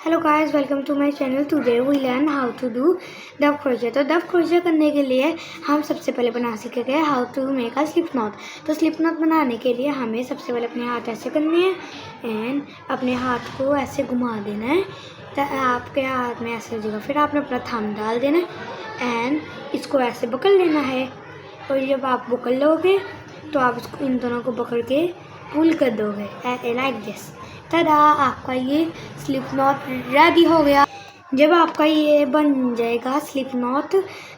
Hello guys, welcome to my channel. Today we learn how to do double crochet. तो double crochet करने के लिए हम सबसे पहले बना सीखेंगे how to make a slip knot. तो स्लिप नॉट बनाने के लिए हमें सबसे पहले अपने हाथ ऐसे करने हैं एंड अपने हाथ को ऐसे घुमा देना है। तो आपके हाथ में ऐसे हो जाएगा। फिर आपने अपना थंब डाल देना है एंड इसको ऐसे पकड़ लेना है। और जब आप पकड़ लोगे तो आप इसको इन दोनों को पकड़ के पुल कर दोगे लाइक दिस। तदा आपका ये स्लिप नॉट रेडी हो गया। जब आपका ये बन जाएगा स्लिप नॉट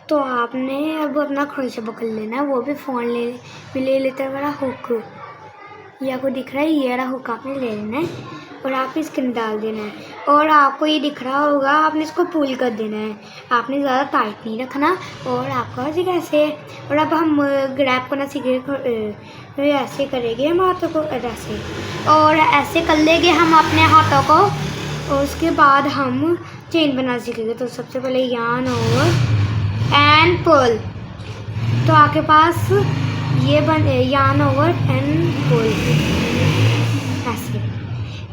तो आपने अब अपना क्रोशे पकड़ लेना है। वो भी फ़ोन ले लेते बड़ा हुक, ये आपको दिख रहा है, ये रहा हुक आपने ले लेना है और आप इसके अंदर डाल देना है। और आपको ये दिख रहा होगा, आपने इसको पुल कर देना है। आपने ज़्यादा टाइट नहीं रखना। और आपका हो ऐसे। और अब हम ग्रैब करना सीखेंगे। ऐसे करेंगे हम हाथों को ऐसे और ऐसे कर लेंगे हम अपने हाथों को। और उसके बाद हम चेन बना सीखेंगे। तो सबसे पहले यार्न ओवर एंड पुल। तो आपके पास ये यार्न ओवर एंड पुल ऐसे।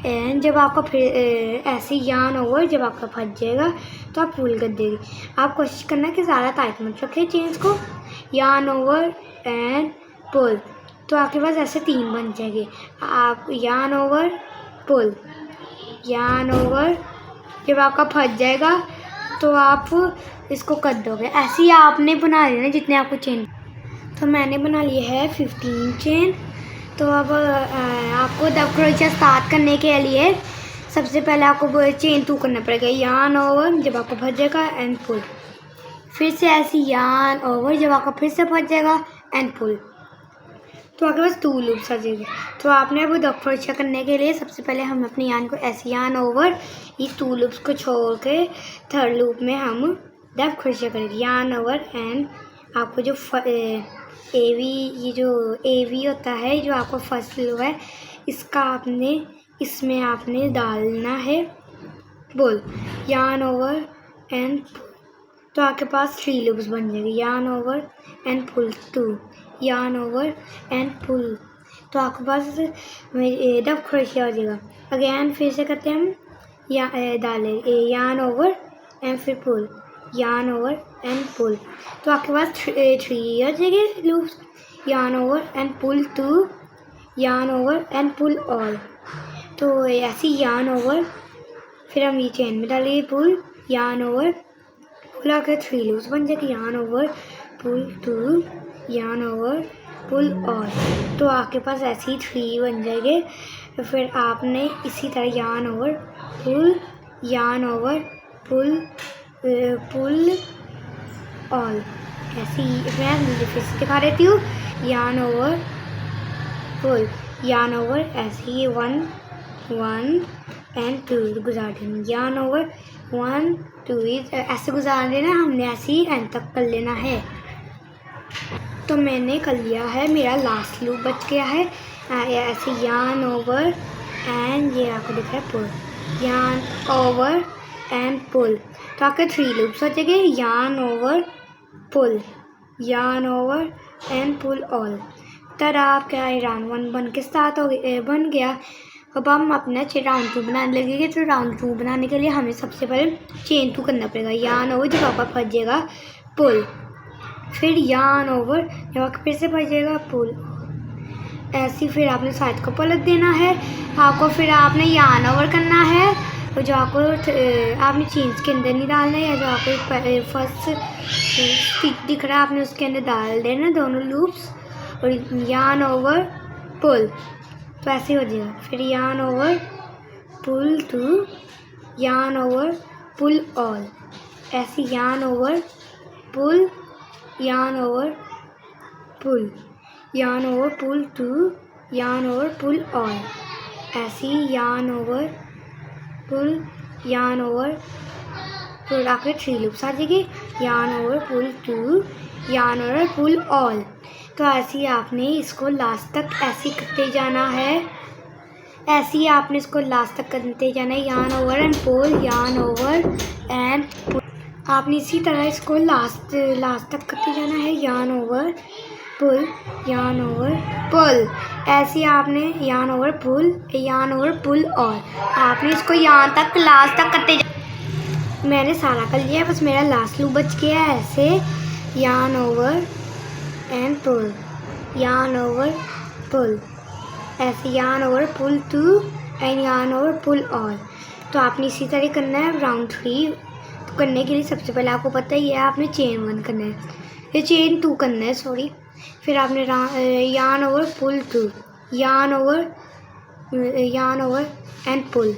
एंड जब आपका फिर ऐसे यार्न ओवर जब आपका फंस जाएगा तो आप पुल कर देंगे। आप कोशिश करना कि ज़्यादा टाइट मत रखें चेन्स को। Yarn over and pull. तो आपके पास ऐसे 3 बन जाएंगे। आप yarn over pull, yarn over. जब आपका फंस जाएगा तो आप इसको कर दोगे। ऐसे ही आपने बना लेना जितने आपको चेन। तो मैंने बना लिया है 15 चेन। तो अब आपको डब क्रोशे स्टार्ट करने के लिए सबसे पहले आपको चेन 2 करना पड़ेगा। यार्न ओवर जब आपको फंस जाएगा एंड पुल। फिर से ऐसे यार्न ओवर जब आपका फिर से फंस जाएगा एंड पुल। तो आपके पास 2 लूप्स आ जाएंगे। तो आपने अब डब क्रोशे करने के लिए सबसे पहले हम अपने यार्न को ऐसे यार्न ओवर ये 2 लूप्स को छोड़ के थर्ड लूप में हम डब क्रोशे करेंगे। यार्न ओवर एंड आपको जो एवी होता है, जो आपको फर्स्ट लूप है, इसमें आपने डालना है बोल यार्न ओवर एंड पुल। तो आपके पास 3 लूप्स बन जाएंगे। Yarn over and pull 2, yarn over and pull. तो आपके पास डब क्रोशे हो जाएगा। अगेन फिर से करते हैं हम डालें यार्न ओवर एंड फिर pull, yarn over and pull. तो आपके पास 3 हो जाएंगे loops. Yarn over and pull 2, yarn over and pull all. तो ऐसे यार्न ओवर फिर हम ये चेन में डालेंगे पुल, यार्न ओवर पुल। आकर 3 लूप्स बन जाएंगे। यार्न ओवर पुल 2, यार्न ओवर पुल ऑल। तो आपके पास ऐसे ही 3 बन जाएंगे। फिर आपने इसी तरह yarn over pull, yarn over पुल पुल ऑल ऐसे ही। मैं मुझे फिर से दिखा देती हूँ। Yarn over pull, yarn over ऐसे ही 1 एंड 2 गुजार देना। यार्न ओवर 1 2 ऐसे गुजार देना। हमने ऐसे ही एंड तक कर लेना है। तो मैंने कर लिया है। मेरा लास्ट लूप बच गया है। ऐसे यार्न ओवर एंड ये आपको दिख रहा है pull, yarn over and pull. तो आपके 3 लूप्स हो जाएंगे। Yarn over pull, yarn over and pull all. तब आपका राउंड 1 बन के स्टार्ट बन गया। अब हम अपना राउंड 2 बनाने लगेंगे। तो राउंड 2 बनाने के लिए हमें सबसे पहले चेन 2 करना पड़ेगा। यार्न ओवर जब आपका फंस जाएगा पुल, फिर यार्न ओवर जब आपका फिर से फंस जाएगा पुल। ऐसे फिर आपने साइड को पलट देना है। आपको फिर आपने यार्न ओवर करना है। और जो आपको आपने चेन्स के अंदर नहीं डालना है, या जो आपको फर्स्ट स्टिक दिख रहा है आपने उसके अंदर डाल देना दोनों लूप्स। और यार्न ओवर पुल। तो ऐसे हो जाएगा। फिर यार्न ओवर पुल 2, यार्न ओवर पुल ऑल। ऐसे yarn over pull, yarn over pull, yarn over पुल 2, यार्न ओवर पुल ऑल। ऐसे yarn over pull, yarn over पुल। आपके 3 लूप्स आ जाएंगे। यार्न ओवर पुल 2, यार्न ओवर पुल ऑल। तो ऐसे ही आपने इसको लास्ट तक ऐसे करते जाना है। ऐसे ही आपने इसको लास्ट तक करते जाना है। Yarn over and pull, yarn over and pull. आपने इसी तरह इसको लास्ट तक करते जाना है। यार्न ओवर पुल, यान ओवर पुल। ऐसे ही आपने यान ओवर पुल और आपने इसको यहाँ तक लास्ट तक करते मैंने सारा कर लिया है, बस मेरा लास्ट लूप बच गया है। ऐसे यान ओवर एंड पुल, यान ओवर पुल, ऐसे यान ओवर पुल 2 एंड यान ओवर पुल ऑल। तो आपने इसी तरह करना है राउंड 3। तो करने के लिए सबसे पहले आपको पता ही है आपने चेन 1 करना है, ये चेन 2 करना है सॉरी। फिर आपने यान ओवर पुल 2, यान ओवर एंड पुल।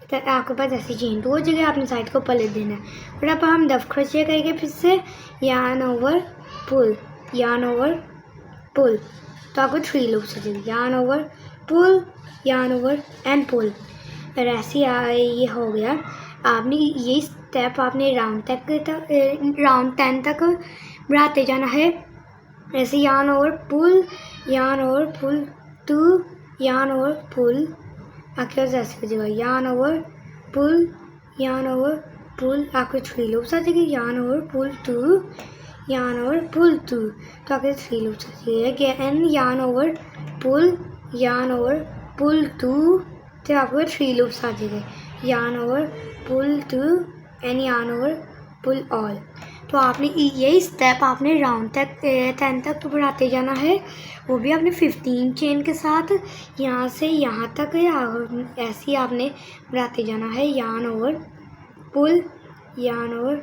तो आपके पास ऐसी चेन 2 हो जगह आपने साइड को पलट देना है। फिर अब हम डबल क्रोशे करेंगे फिर से यान ओवर पुल, यान ओवर पुल। तो आपको 3 लूप्स हो जाएगी, यान ओवर पुल, यान ओवर एंड पुल। और ऐसे ये हो गया। आपने यही स्टेप आपने राउंड 10 तक बढ़ाते जाना है। ऐसे यान ओवर पुल 2, यान ओवर पुल। आपके पास ऐसे हो जाएगा यान ओवर पुल, आपके 3 लूप्स आ जाएगी, यान ओवर पुल 2, यान ओवर पुल 2। तो आपके 3 लूप्स आ जाएगी एंड यान ओवर पुल 2। तो आपको 3 लूप्स आ जाएंगे, यान ओवर पुल 2 एंड यान ओवर पुल ऑल। तो आपने यही स्टेप आपने राउंड 10 तक तो बढ़ाते जाना है, वो भी आपने 15 चेन के साथ यहाँ से यहाँ तक। ऐसे ही आपने बढ़ाते जाना है, यान ओवर पुल, यान ओवर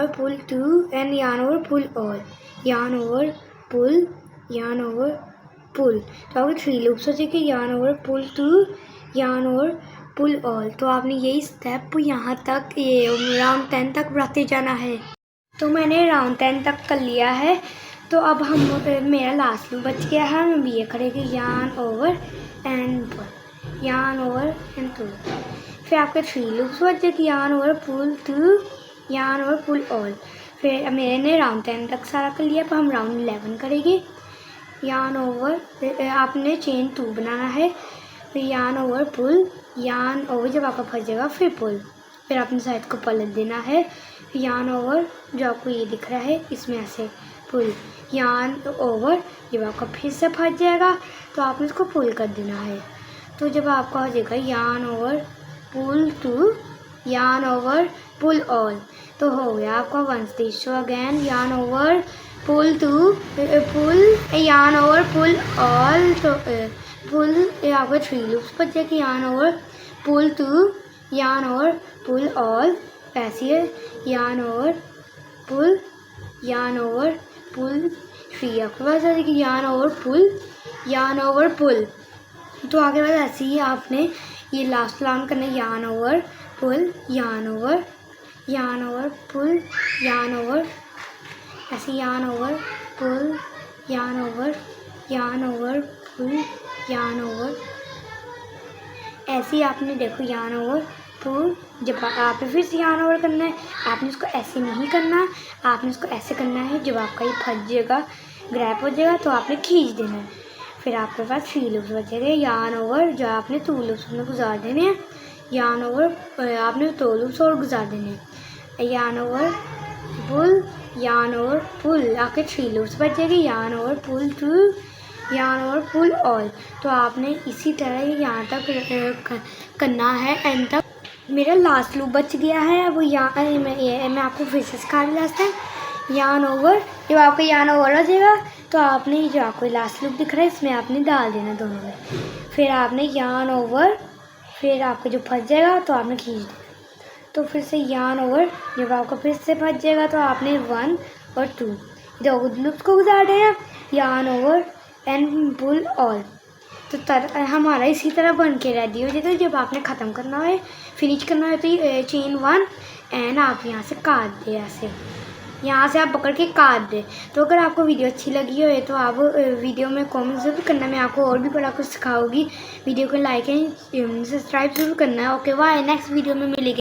पुल 2 एंड यान ओवर पुल ऑल, यान ओवर पुल। तो आपके 3 लूप्स हो जाएंगे, यान ओवर पुल 2, यान ओवर पुल ऑल। तो आपने यही स्टेप यहाँ तक ये राउंड 10 तक बढ़ाते जाना है। तो मैंने राउंड 10 तक कर लिया है। तो अब मेरा लास्ट लूप बच गया है, हम ये करेंगे यान ओवर एंड पुल, यान ओवर एंड पुल। फिर आपके 3 लूप्स बच जाएगी, यान ओवर पुल 2, यान ओवर पुल ऑल। फिर मैंने राउंड 10 तक सारा कर लिया। अब हम राउंड 11 करेंगे, यान ओवर आपने चेन 2 बनाना है, फिर यान ओवर पुल, यान ओवर जब आपका फंस जाएगा फिर पुल। फिर आपने साइड को पलट देना है, यान ओवर जो आपको ये दिख रहा है इसमें ऐसे पुल, यान ओवर जब आपका फिर से फंस जाएगा तो आपने इसको पुल कर देना है। तो जब आपका हो जाएगा यान ओवर पुल 2, यान ओवर पुल ऑल। तो हो गया आपका 1 स्टिच। सो अगेन यान ओवर पुल 2 पुल, यान ओवर पुल ऑल। तो पुल आपका 3 लूप्स बच जाएगी, यान ओवर पुल 2, यान ओवर पुल ऑल। ऐसे है यान ओवर पुल 3 आपके पास आ जाएगी, यान ओवर पुल। तो आगे बाद ऐसे ही आपने ये लास्ट राउंड करना है, यान ओवर पुल, यान ओवर पुल, यान ओवर, ऐसे यान ओवर पुल, यान ओवर पुल, यान ओवर। ऐसे ही आपने देखो यान ओवर पुल। जब आपने फिर से यान ओवर करना है, आपने इसको ऐसे नहीं करना, आपने इसको ऐसे करना है। जब आपका ये फंस जाएगा, ग्रैप हो जाएगा तो आपने खींच देना है। फिर आपके पास 3 लूप्स बचेंगे, यान ओवर जो आपने 2 लूप्स में गुजार देने हैं, यान ओवर आपने 2 लूप्स और गुजार देने हैं, यान ओवर पुल, यान ओवर पुल। आपके 3 लूप्स बचेंगे, यान ओवर पुल 2, यान ओवर पुल ऑल। तो आपने इसी तरह यहाँ तक करना है एंड तक। मेरा लास्ट लूप बच गया है, वो यहाँ मैं आपको फिर से सिखा रही लास्ट टाइम। यान ओवर जब आपका यान ओवर हो जाएगा तो आपने जो आपको लास्ट लूप दिख रहा है इसमें आपने डाल देना दोनों में। फिर आपने यान ओवर, फिर आपको जो फंस जाएगा तो आपने खींच देना। तो फिर से यान ओवर जब आपका फिर से फंस जाएगा तो आपने 1 और 2 दो लूप्स को गुजार देना, यान ओवर एंड पुल ऑल। तो हमारा इसी तरह बन के रेडी हो जाता है। जब आपने ख़त्म करना है, फिनिश करना है, तो ये चेन 1 एंड आप यहाँ से काट दे, ऐसे यहाँ से आप पकड़ के काट दे। तो अगर आपको वीडियो अच्छी लगी हो तो आप वीडियो में कमेंट ज़रूर करना, मैं आपको और भी बड़ा कुछ सिखाऊंगी। वीडियो को लाइक एंड सब्सक्राइब ज़रूर करना है। ओके बाय, नेक्स्ट वीडियो में मिलेंगे।